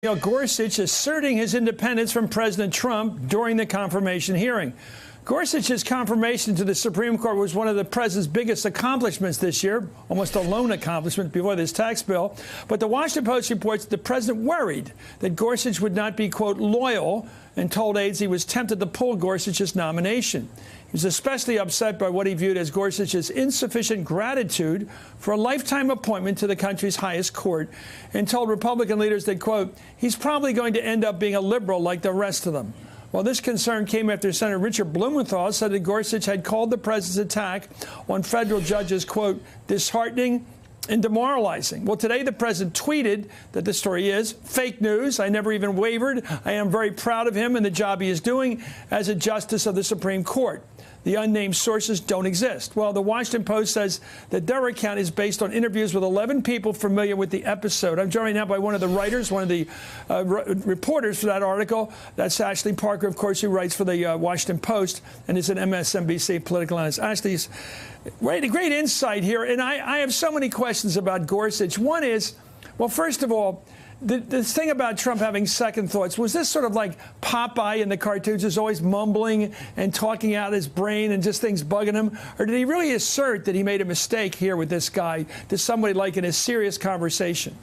Gorsuch asserting his independence from President Trump during the confirmation hearing. Gorsuch's confirmation to the Supreme Court was one of the president's biggest accomplishments this year, almost a lone accomplishment before this tax bill. But the Washington Post reports the president worried that Gorsuch would not be, quote, loyal, and told aides he was tempted to pull Gorsuch's nomination. He was especially upset by what he viewed as Gorsuch's insufficient gratitude for a lifetime appointment to the country's highest court, and told Republican leaders that, quote, he's probably going to end up being a liberal like the rest of them. Well, this concern came after Senator Richard Blumenthal said that Gorsuch had called the president's attack on federal judges, quote, disheartening and demoralizing. Well, today the president tweeted that the story is fake news. I never even wavered. I am very proud of him and the job he is doing as a justice of the Supreme Court. The unnamed sources don't exist. Well, the Washington Post says that their account is based on interviews with 11 people familiar with the episode. I'm joined right now by one of the writers, one of the reporters for that article. That's Ashley Parker, of course, who writes for the Washington Post and is an MSNBC political analyst. Ashley's great insight here. And I have so many questions about Gorsuch. One is, well, first of all, the thing about Trump having second thoughts, was this sort of like Popeye in the cartoons, is always mumbling and talking out his brain and just things bugging him? Or did he really assert that he made a mistake here with this guy to somebody like in a serious conversation?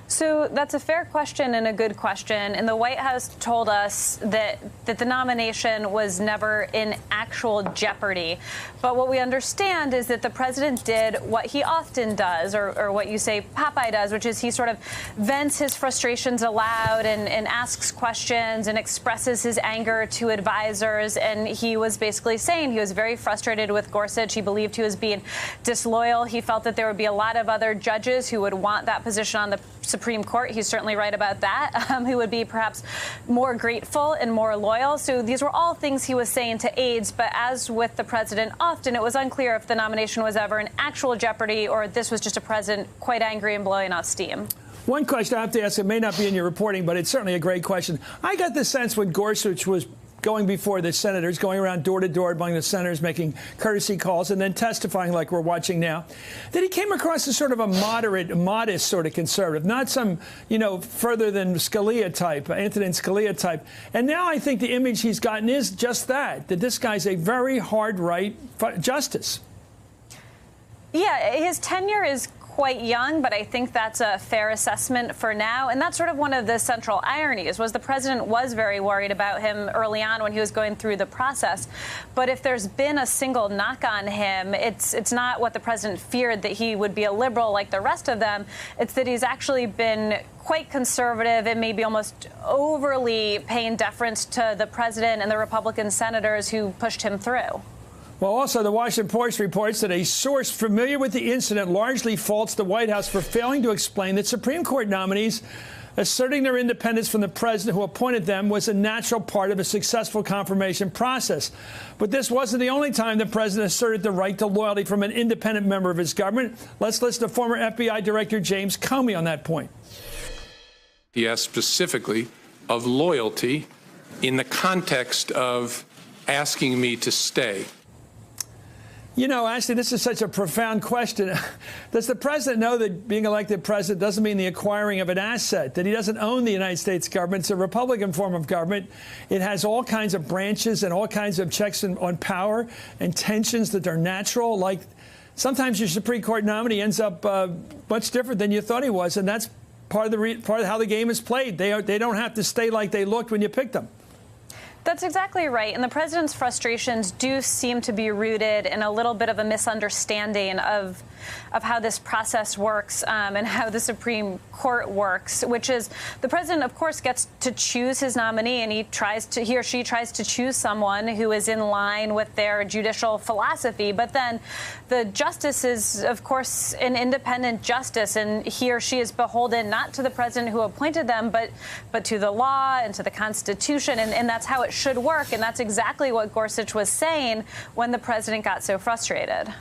So that's a fair question and a good question. And the White House told us that the nomination was never in actual jeopardy. But what we understand is that the president did what he often does, or what you say Popeye does, which is he sort of vents his frustrations aloud and asks questions and expresses his anger to advisors. And he was basically saying he was very frustrated with Gorsuch. He believed he was being disloyal. He felt that there would be a lot of other judges who would want that position on the Supreme Court. He's certainly right about that, who would be perhaps more grateful and more loyal. So these were all things he was saying to aides. But as with the president, often it was unclear if the nomination was ever in actual jeopardy or this was just a president quite angry and blowing off steam. One question I have to ask, it may not be in your reporting, but it's certainly a great question. I got the sense when Gorsuch was going before the senators, going around door to door among the senators, making courtesy calls and then testifying like we're watching now, that he came across as sort of a moderate, modest sort of conservative, not some, further than Scalia type, Antonin Scalia type. And now I think the image he's gotten is just that this guy's a very hard right justice. Yeah, his tenure is quite young, but I think that's a fair assessment for now. And that's sort of one of the central ironies, was the president was very worried about him early on when he was going through the process. But if there's been a single knock on him, it's not what the president feared, that he would be a liberal like the rest of them. It's that he's actually been quite conservative and maybe almost overly paying deference to the president and the Republican senators who pushed him through. Well, also, the Washington Post reports that a source familiar with the incident largely faults the White House for failing to explain that Supreme Court nominees asserting their independence from the president who appointed them was a natural part of a successful confirmation process. But this wasn't the only time the president asserted the right to loyalty from an independent member of his government. Let's listen to former FBI Director James Comey on that point. He asked specifically of loyalty in the context of asking me to stay. Ashley, this is such a profound question. Does the president know that being elected president doesn't mean the acquiring of an asset, that he doesn't own the United States government? It's a Republican form of government. It has all kinds of branches and all kinds of checks on power and tensions that are natural. Like sometimes your Supreme Court nominee ends up much different than you thought he was, and that's part of how the game is played. They don't have to stay like they looked when you picked them. That's exactly right. And the president's frustrations do seem to be rooted in a little bit of a misunderstanding of how this process works and how the Supreme Court works, which is the president, of course, gets to choose his nominee, and he or she tries to choose someone who is in line with their judicial philosophy. But then the justice is, of course, an independent justice, and he or she is beholden not to the president who appointed them, but to the law and to the Constitution. And that's how it should work. And that's exactly what Gorsuch was saying when the president got so frustrated.